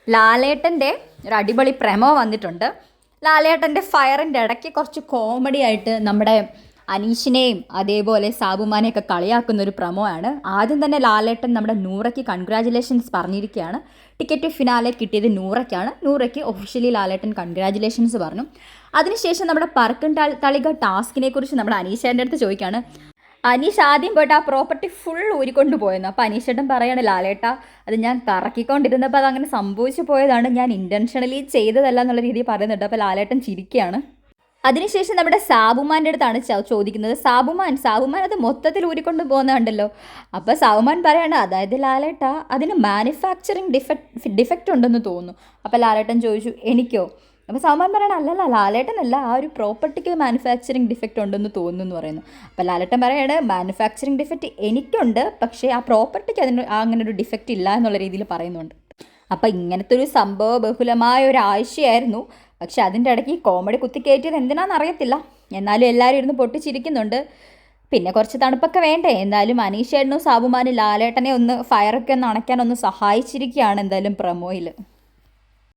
ലാലേട്ടൻ്റെ ഒരു അടിപൊളി പ്രമോ വന്നിട്ടുണ്ട്. ലാലേട്ടൻ്റെ ഫയറിൻ്റെ ഇടയ്ക്ക് കുറച്ച് കോമഡി ആയിട്ട് നമ്മുടെ അനീഷിനെയും അതേപോലെ സാബുമാനെയൊക്കെ കളിയാക്കുന്ന ഒരു പ്രമോ ആണ്. ആദ്യം തന്നെ ലാലേട്ടൻ നമ്മുടെ നൂറയ്ക്ക് കൺഗ്രാജുലേഷൻസ് പറഞ്ഞിരിക്കുകയാണ്. ടിക്കറ്റ് ഫിനാലെ കിട്ടിയത് നൂറയ്ക്കാണ്. നൂറയ്ക്ക് ഒഫീഷ്യലി ലാലേട്ടൻ കൺഗ്രാജുലേഷൻസ് പറഞ്ഞു. അതിനുശേഷം നമ്മുടെ പറക്കും തളിക ടാസ്കിനെ കുറിച്ച് നമ്മുടെ അനീഷേൻ്റെ അടുത്ത് ചോദിക്കുകയാണ്. അനീഷ് ആദ്യം പോയിട്ട് ആ പ്രോപ്പർട്ടി ഫുൾ ഊരിക്കൊണ്ട് പോയെന്ന്. അപ്പോൾ അനീഷേട്ടൻ പറയാണ്, ലാലേട്ട അത് ഞാൻ കറക്കിക്കൊണ്ടിരുന്നപ്പോൾ അതങ്ങനെ സംഭവിച്ചു പോയതാണ്, ഞാൻ ഇൻറ്റൻഷണലി ചെയ്തതല്ല എന്നുള്ള രീതിയിൽ പറയുന്നുണ്ട്. അപ്പോൾ ലാലേട്ടൻ ചിരിക്കുകയാണ്. അതിനുശേഷം നമ്മുടെ സാബുമാൻ്റെ അടുത്താണ് ചോദിക്കുന്നത്. സാബുമാൻ അത് മൊത്തത്തിൽ ഊരിക്കൊണ്ട് പോകുന്നുണ്ടല്ലോ. അപ്പോൾ സാബുമാൻ പറയാണ്, അതായത് ലാലേട്ട അതിന് മാനുഫാക്ചറിങ് ഡിഫക്റ്റ് ഉണ്ടെന്ന് തോന്നുന്നു. അപ്പോൾ ലാലേട്ടൻ ചോദിച്ചു, എനിക്കോ? അപ്പോൾ സാബുമാൻ പറയണം, അല്ലല്ല ലാലേട്ടനല്ല, ആ ഒരു പ്രോപ്പർട്ടിക്ക് മാനുഫാക്ചറിങ് ഡിഫക്റ്റ് ഉണ്ടെന്ന് തോന്നുന്നു എന്ന് പറയുന്നു. അപ്പോൾ ലാലേട്ടൻ പറയാണ്, മാനുഫാക്ചറിങ് ഡിഫക്റ്റ് എനിക്കുണ്ട്, പക്ഷേ ആ പ്രോപ്പർട്ടിക്ക് അങ്ങനെ ഒരു ഡിഫക്റ്റ് ഇല്ല എന്നുള്ള രീതിയിൽ പറയുന്നുണ്ട്. അപ്പോൾ ഇങ്ങനത്തെ ഒരു സംഭവ ബഹുലമായ ഒരു ആഴ്ചയായിരുന്നു. പക്ഷെ അതിൻ്റെ ഇടയ്ക്ക് കോമഡി കുത്തിക്കയറ്റിയത് എന്തിനാണെന്ന് അറിയത്തില്ല. എന്നാലും എല്ലാവരും ഇരുന്ന് പൊട്ടിച്ചിരിക്കുന്നുണ്ട്. പിന്നെ കുറച്ച് തണുപ്പൊക്കെ വേണ്ടേ. എന്തായാലും അനീഷേട്ടനും സാബുമാനും ലാലേട്ടനെ ഒന്ന് ഫയറൊക്കെ ഒന്ന് അണയ്ക്കാനൊന്ന് സഹായിച്ചിരിക്കുകയാണ് എന്തായാലും പ്രമോയിൽ.